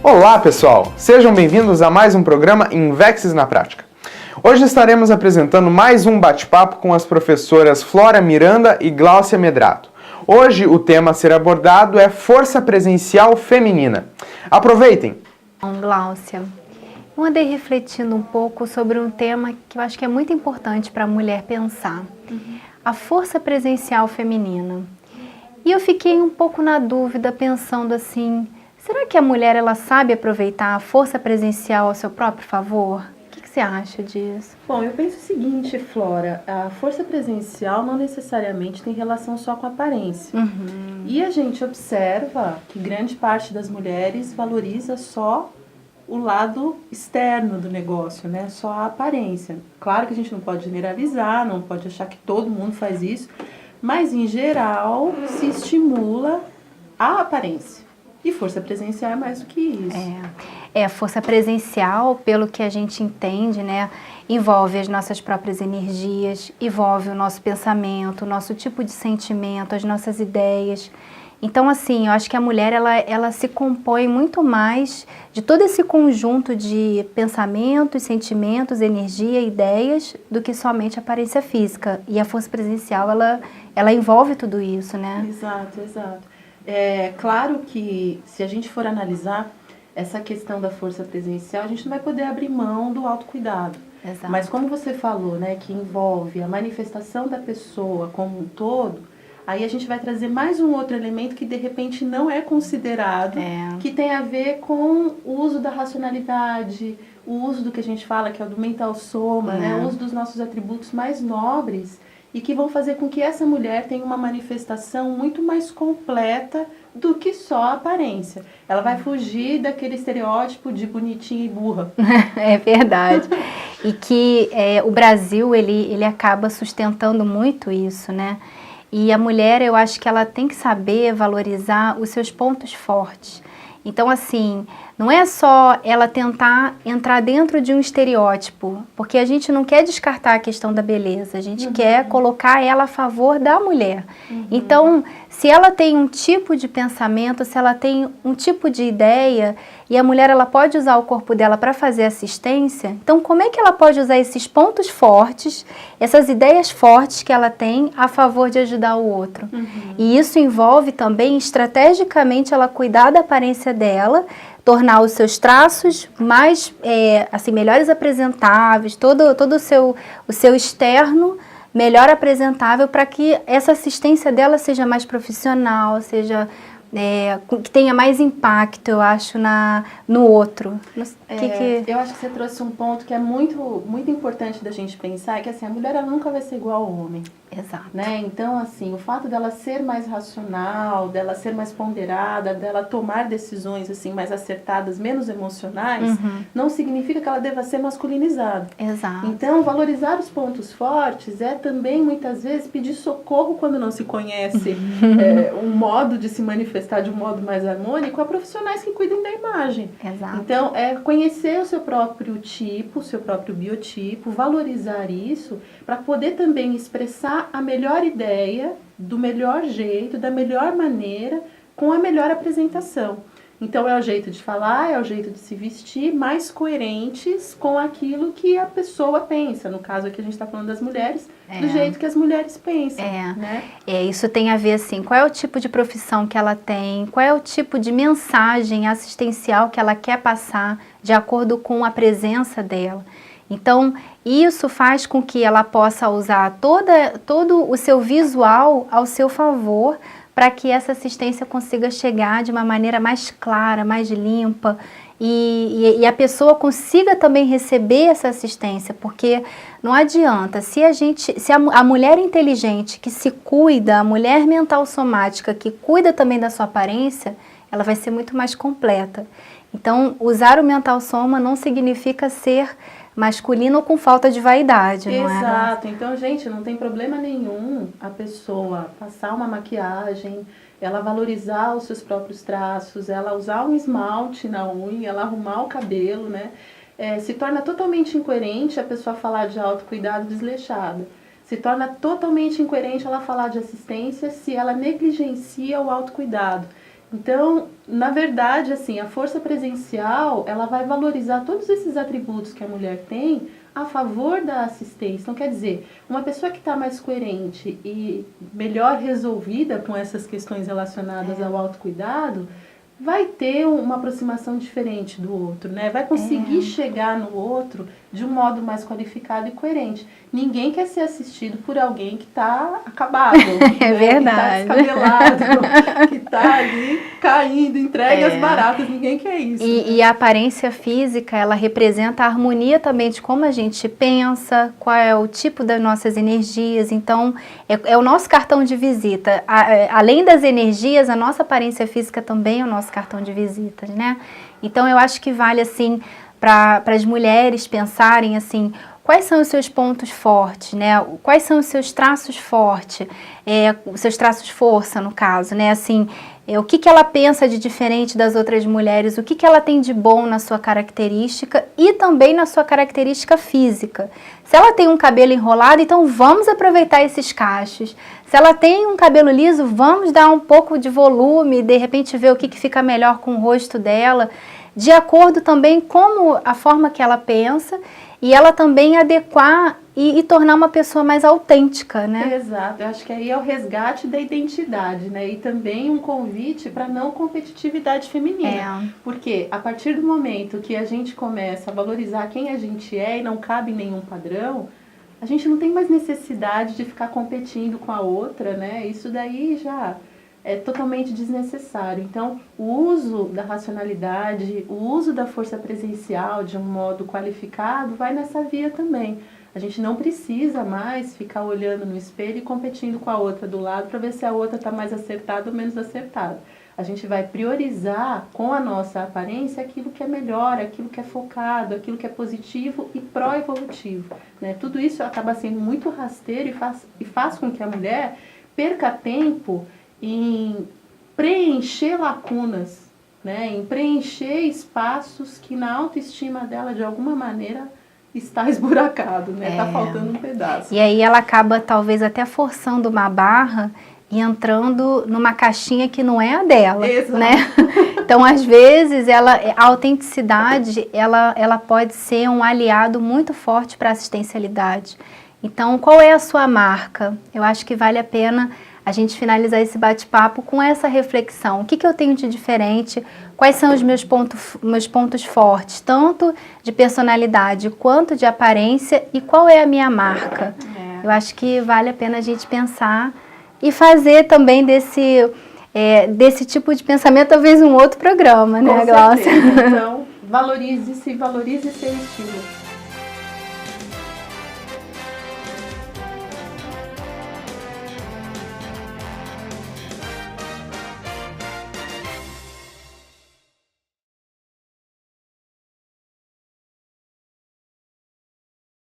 Olá pessoal, sejam bem-vindos a mais um programa Invexis na Prática. Hoje estaremos apresentando mais um bate-papo com as professoras Flora Miranda e Gláucia Medrado. Hoje o tema a ser abordado é força presencial feminina. Aproveitem! Gláucia, eu andei refletindo um pouco sobre um tema que eu acho que é muito importante para a mulher pensar. A força presencial feminina. E eu fiquei um pouco na dúvida pensando assim, será que a mulher ela sabe aproveitar a força presencial ao seu próprio favor? O que você acha disso? Bom, eu penso o seguinte, Flora, a força presencial não necessariamente tem relação só com a aparência. E a gente observa que grande parte das mulheres valoriza só o lado externo do negócio, né? Só a aparência. Claro que a gente não pode generalizar, não pode achar que todo mundo faz isso, mas em geral se estimula a aparência. E força presencial é mais do que isso. A força presencial, pelo que a gente entende, né, envolve as nossas próprias energias, envolve o nosso pensamento, o nosso tipo de sentimento, as nossas ideias. Então, assim, eu acho que a mulher, ela se compõe muito mais de todo esse conjunto de pensamentos, sentimentos, energia, ideias, do que somente a aparência física. E a força presencial, ela envolve tudo isso, né? Exato, exato. É claro que, se a gente for analisar essa questão da força presencial, a gente não vai poder abrir mão do autocuidado. Exato. Mas como você falou, né, que envolve a manifestação da pessoa como um todo, aí a gente vai trazer mais um outro elemento que de repente não é considerado, que tem a ver com o uso da racionalidade, o uso do que a gente fala que é o do mental soma, né, o uso dos nossos atributos mais nobres e que vão fazer com que essa mulher tenha uma manifestação muito mais completa do que só a aparência. Ela vai fugir daquele estereótipo de bonitinha e burra. É verdade. E que o Brasil, ele acaba sustentando muito isso, né? E a mulher, eu acho que ela tem que saber valorizar os seus pontos fortes. Então, assim, não é só ela tentar entrar dentro de um estereótipo, porque a gente não quer descartar a questão da beleza, a gente quer colocar ela a favor da mulher. Então, se ela tem um tipo de pensamento, se ela tem um tipo de ideia, e a mulher ela pode usar o corpo dela para fazer assistência, então como é que ela pode usar esses pontos fortes, essas ideias fortes que ela tem a favor de ajudar o outro? E isso envolve também, estrategicamente, ela cuidar da aparência dela, tornar os seus traços mais, assim, melhores apresentáveis, todo o seu externo melhor apresentável para que essa assistência dela seja mais profissional, seja que tenha mais impacto, eu acho, no outro. Eu acho que você trouxe um ponto que é muito, muito importante da gente pensar, que assim, a mulher ela nunca vai ser igual ao homem. Exato. Né? Então, assim, o fato dela ser mais racional, dela ser mais ponderada, dela tomar decisões assim mais acertadas, menos emocionais, não significa que ela deva ser masculinizada. Exato. Então, valorizar os pontos fortes é também, muitas vezes, pedir socorro quando não se conhece um modo de se manifestar de um modo mais harmônico a profissionais que cuidem da imagem. Exato. Então, conhecer o seu próprio tipo, o seu próprio biotipo, valorizar isso, para poder também expressar a melhor ideia, do melhor jeito, da melhor maneira, com a melhor apresentação. Então é o jeito de falar, é o jeito de se vestir, mais coerentes com aquilo que a pessoa pensa. No caso aqui a gente está falando das mulheres, do jeito que as mulheres pensam. Né? Isso tem a ver assim, qual é o tipo de profissão que ela tem, qual é o tipo de mensagem assistencial que ela quer passar de acordo com a presença dela. Então, isso faz com que ela possa usar todo o seu visual ao seu favor para que essa assistência consiga chegar de uma maneira mais clara, mais limpa e a pessoa consiga também receber essa assistência, porque não adianta, se a mulher inteligente que se cuida, a mulher mental somática que cuida também da sua aparência, ela vai ser muito mais completa. Então, usar o mental soma não significa ser masculino ou com falta de vaidade, não é? Exato. Então, gente, não tem problema nenhum a pessoa passar uma maquiagem, ela valorizar os seus próprios traços, ela usar um esmalte na unha, ela arrumar o cabelo, né? Se torna totalmente incoerente a pessoa falar de autocuidado desleixado. Se torna totalmente incoerente ela falar de assistência se ela negligencia o autocuidado. Então, na verdade, assim, a força presencial, ela vai valorizar todos esses atributos que a mulher tem a favor da assistência. Então, quer dizer, uma pessoa que está mais coerente e melhor resolvida com essas questões relacionadas ao autocuidado, vai ter uma aproximação diferente do outro, né? Vai conseguir chegar no outro de um modo mais qualificado e coerente. Ninguém quer ser assistido por alguém que está acabado, é verdade. Que está descabelado, que está ali caindo, entregue as baratas. Ninguém quer isso. E a aparência física, ela representa a harmonia também de como a gente pensa, qual é o tipo das nossas energias. Então, é o nosso cartão de visita. Além das energias, a nossa aparência física também é o nosso cartão de visitas, né? Então, eu acho que vale, assim, para as mulheres pensarem, assim, quais são os seus pontos fortes, né? Quais são os seus traços fortes, os seus traços força, no caso, né? Assim, o que ela pensa de diferente das outras mulheres, o que ela tem de bom na sua característica e também na sua característica física. Se ela tem um cabelo enrolado, então vamos aproveitar esses cachos. Se ela tem um cabelo liso, vamos dar um pouco de volume, de repente ver o que fica melhor com o rosto dela, de acordo também com a forma que ela pensa, e ela também adequar e tornar uma pessoa mais autêntica, né? Exato, eu acho que aí é o resgate da identidade, né? E também um convite para não competitividade feminina. Porque a partir do momento que a gente começa a valorizar quem a gente é e não cabe em nenhum padrão, a gente não tem mais necessidade de ficar competindo com a outra, né? Isso daí já é totalmente desnecessário. Então, o uso da racionalidade, o uso da força presencial de um modo qualificado vai nessa via também. A gente não precisa mais ficar olhando no espelho e competindo com a outra do lado para ver se a outra está mais acertada ou menos acertada. A gente vai priorizar com a nossa aparência aquilo que é melhor, aquilo que é focado, aquilo que é positivo e pró-evolutivo, né? Tudo isso acaba sendo muito rasteiro e faz com que a mulher perca tempo em preencher lacunas, né? Em preencher espaços que na autoestima dela, de alguma maneira, está esburacado, né? Está faltando um pedaço. E aí ela acaba talvez até forçando uma barra e entrando numa caixinha que não é a dela, né? Então, às vezes, a autenticidade, ela pode ser um aliado muito forte para a assistencialidade. Então, qual é a sua marca? Eu acho que vale a pena a gente finalizar esse bate-papo com essa reflexão. O que eu tenho de diferente? Quais são os meus pontos fortes, tanto de personalidade quanto de aparência, e qual é a minha marca? Eu acho que vale a pena a gente pensar e fazer também desse tipo de pensamento talvez um outro programa, né, Glaucia? Então, valorize-se, valorize seu estilo.